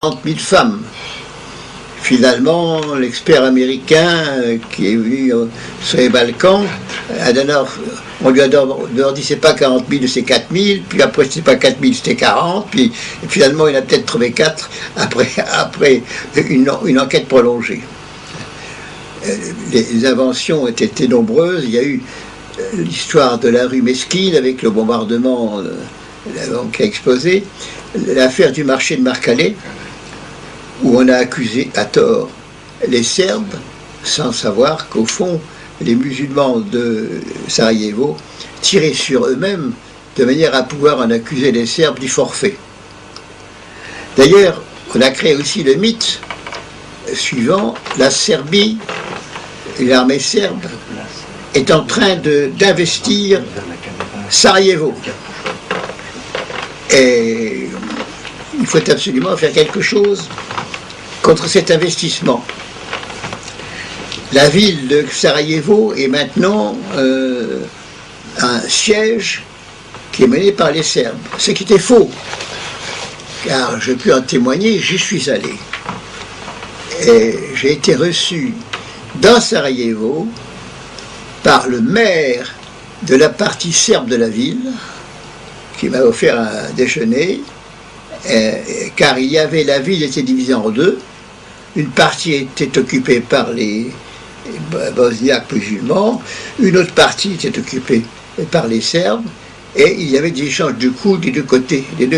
40 000 femmes. Finalement, l'expert américain qui est venu sur les Balkans, on lui a d'abord dit c'est pas 40 000, c'est 4 000, puis après c'est pas 4 000, c'était 40, puis finalement il a peut-être trouvé 4 après une enquête prolongée. Les inventions ont été nombreuses. Il y a eu l'histoire de la rue Mesquine avec le bombardement qui a explosé, l'affaire du marché de Marcalais, où on a accusé à tort les Serbes, sans savoir qu'au fond, les musulmans de Sarajevo tiraient sur eux-mêmes de manière à pouvoir en accuser les Serbes du forfait. D'ailleurs, on a créé aussi le mythe suivant: la Serbie, l'armée serbe, est en train d'investir Sarajevo. Et il faut absolument faire quelque chose contre cet investissement. La ville de Sarajevo est maintenant un siège qui est mené par les Serbes, ce qui était faux, car je peux en témoigner, j'y suis allé. Et j'ai été reçu dans Sarajevo par le maire de la partie serbe de la ville, qui m'a offert un déjeuner, car il y avait, la ville était divisée en deux. Une partie était occupée par les bosniaques musulmans, une autre partie était occupée par les Serbes, et il y avait des échanges de coups des deux côtés. Il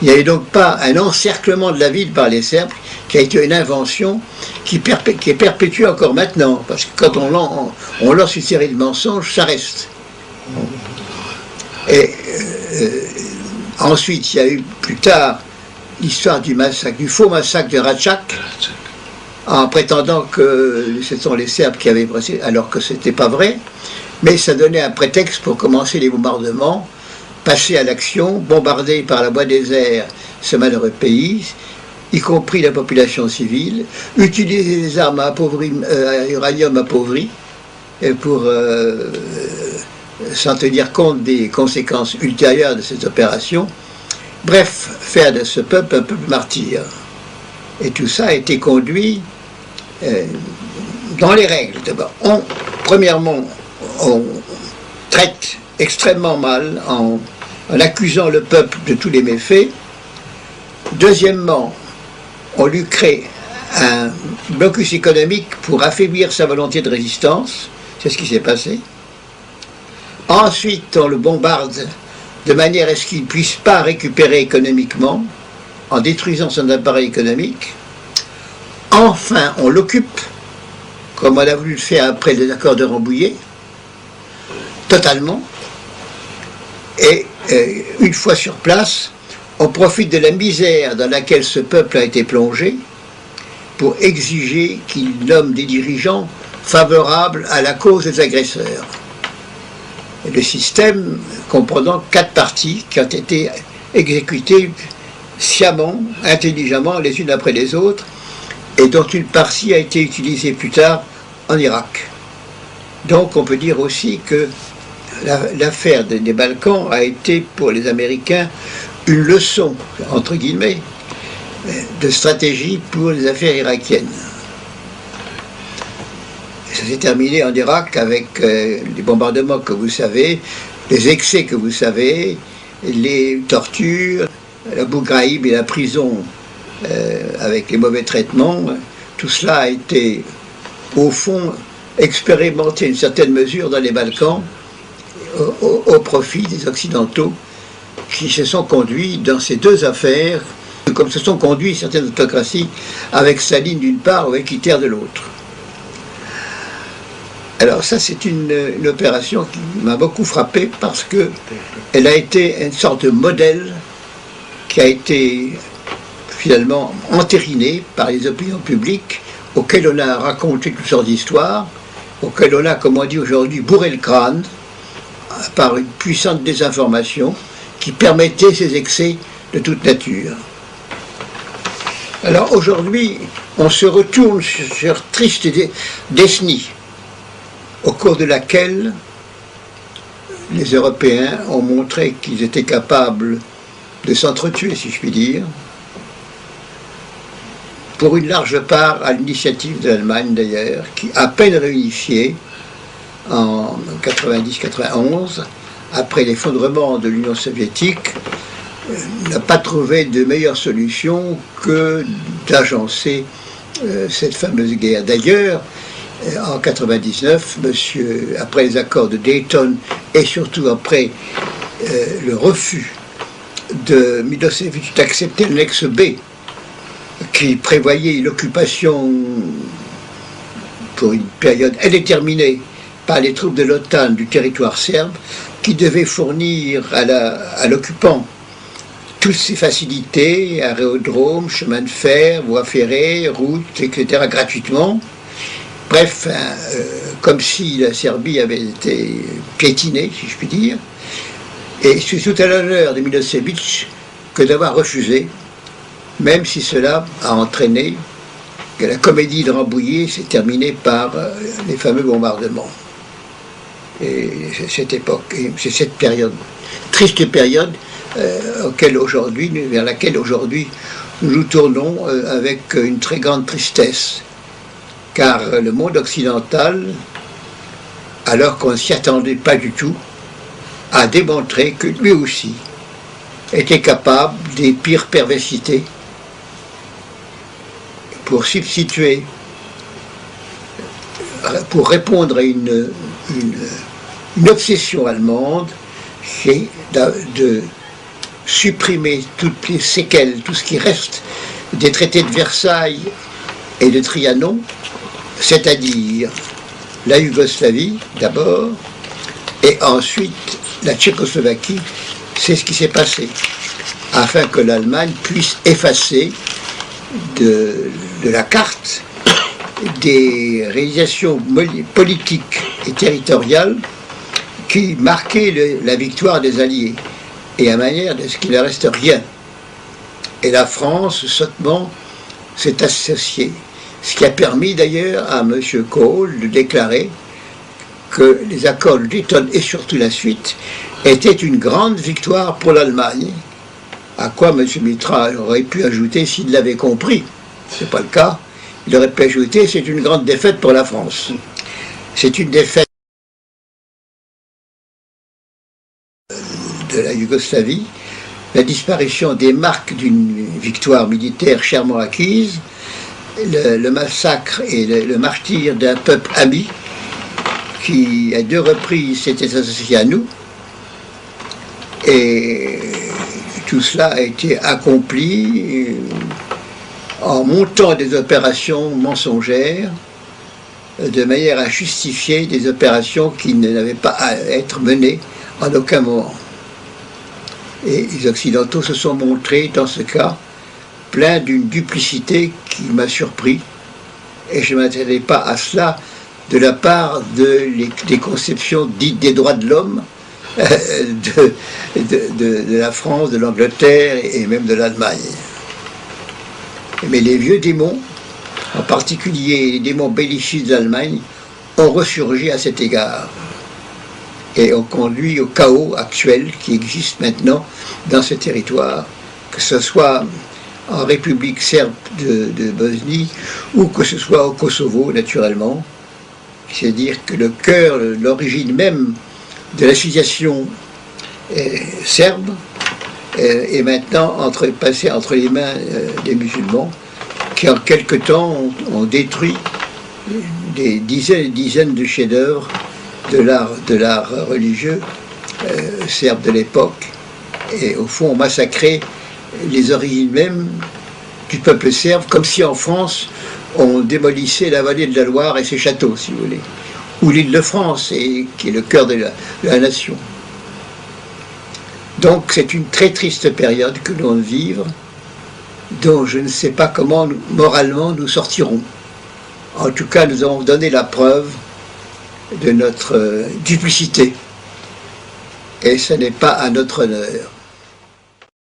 n'y avait donc pas un encerclement de la ville par les Serbes, qui a été une invention qui est perpétuée encore maintenant, parce que quand on lance une série de mensonges, ça reste. Et ensuite, il y a eu plus tard l'histoire du faux massacre de Račak, en prétendant que ce sont les Serbes qui avaient pressé, alors que ce n'était pas vrai, mais ça donnait un prétexte pour commencer les bombardements, passer à l'action, bombarder par la voie des airs ce malheureux pays, y compris la population civile, utiliser des armes à uranium appauvri pour sans tenir compte des conséquences ultérieures de cette opération. Bref, faire de ce peuple un peuple martyr. Et tout ça a été conduit dans les règles. D'abord, premièrement, on traite extrêmement mal en accusant le peuple de tous les méfaits. Deuxièmement, on lui crée un blocus économique pour affaiblir sa volonté de résistance. C'est ce qui s'est passé. Ensuite, on le bombarde de manière à ce qu'il ne puisse pas récupérer économiquement, en détruisant son appareil économique. Enfin, on l'occupe, comme on a voulu le faire après les accords de Rambouillet, totalement. Et une fois sur place, on profite de la misère dans laquelle ce peuple a été plongé pour exiger qu'il nomme des dirigeants favorables à la cause des agresseurs. Et le système comprenant 4 parties qui ont été exécutées sciemment, intelligemment, les unes après les autres, et dont une partie a été utilisée plus tard en Irak. Donc on peut dire aussi que l'affaire des Balkans a été pour les Américains une leçon, entre guillemets, de stratégie pour les affaires irakiennes. Ça s'est terminé en Irak avec les bombardements que vous savez, les excès que vous savez, les tortures, l'Abu Ghraib et la prison avec les mauvais traitements. Tout cela a été, au fond, expérimenté à une certaine mesure dans les Balkans au profit des Occidentaux qui se sont conduits dans ces deux affaires, comme se sont conduits certaines autocraties avec Staline d'une part ou avec Hitler de l'autre. Alors ça, c'est une opération qui m'a beaucoup frappé parce qu'elle a été une sorte de modèle qui a été finalement entériné par les opinions publiques, auxquelles on a raconté toutes sortes d'histoires, auxquelles on a, comme on dit aujourd'hui, bourré le crâne par une puissante désinformation qui permettait ces excès de toute nature. Alors aujourd'hui, on se retourne sur triste décennie, au cours de laquelle les Européens ont montré qu'ils étaient capables de s'entretuer, si je puis dire, pour une large part à l'initiative de l'Allemagne d'ailleurs, qui, à peine réunifiée en 90-91, après l'effondrement de l'Union soviétique, n'a pas trouvé de meilleure solution que d'agencer cette fameuse guerre. D'ailleurs, en 99, après les accords de Dayton et surtout après le refus de Milosevic d'accepter l'annexe B, qui prévoyait l'occupation pour une période indéterminée par les troupes de l'OTAN du territoire serbe, qui devait fournir à l'occupant toutes ces facilités, aérodromes, chemins de fer, voies ferrées, routes, etc., gratuitement. Bref, comme si la Serbie avait été piétinée, si je puis dire. Et c'est tout à l'honneur de Milosevic que d'avoir refusé, même si cela a entraîné que la comédie de Rambouillet s'est terminée par les fameux bombardements. Et c'est cette époque, et c'est cette période, triste période, vers laquelle aujourd'hui nous nous tournons avec une très grande tristesse, car le monde occidental, alors qu'on ne s'y attendait pas du tout, a démontré que lui aussi était capable des pires perversités pour substituer, pour répondre à une obsession allemande, c'est de supprimer toutes les séquelles, tout ce qui reste des traités de Versailles et de Trianon, c'est-à-dire la Yougoslavie d'abord, et ensuite la Tchécoslovaquie. C'est ce qui s'est passé, afin que l'Allemagne puisse effacer de la carte des réalisations politiques et territoriales qui marquaient la victoire des Alliés, et à manière de ce qu'il ne reste rien. Et la France, sottement, s'est associée. Ce qui a permis d'ailleurs à M. Kohl de déclarer que les accords de Dayton et surtout la suite étaient une grande victoire pour l'Allemagne, à quoi M. Mitra aurait pu ajouter s'il l'avait compris. Ce n'est pas le cas. Il aurait pu ajouter c'est une grande défaite pour la France. C'est une défaite de la Yougoslavie, la disparition des marques d'une victoire militaire chèrement acquise, le massacre et le martyre d'un peuple ami qui, à 2 reprises, s'était associé à nous. Et tout cela a été accompli en montant des opérations mensongères de manière à justifier des opérations qui n'avaient pas à être menées en aucun moment. Et les Occidentaux se sont montrés, dans ce cas, pleins d'une duplicité qui m'a surpris, et je ne m'attendais pas à cela de la part des conceptions dites des droits de l'homme de la France, de l'Angleterre et même de l'Allemagne. Mais les vieux démons, en particulier les démons bellicistes d'Allemagne, ont ressurgi à cet égard et ont conduit au chaos actuel qui existe maintenant dans ce territoire, que ce soit en République serbe de Bosnie ou que ce soit au Kosovo, naturellement. C'est-à-dire que le cœur, l'origine même de l'association serbe est maintenant passé entre les mains des musulmans qui en quelque temps ont détruit des dizaines et dizaines de chefs-d'œuvre de l'art religieux serbe de l'époque, et au fond ont massacré les origines mêmes du peuple serbe, comme si en France on démolissait la vallée de la Loire et ses châteaux, si vous voulez, ou l'Île-de-France, qui est le cœur de la nation. Donc c'est une très triste période que l'on vit, dont je ne sais pas comment moralement nous sortirons. En tout cas, nous avons donné la preuve de notre duplicité, et ce n'est pas à notre honneur.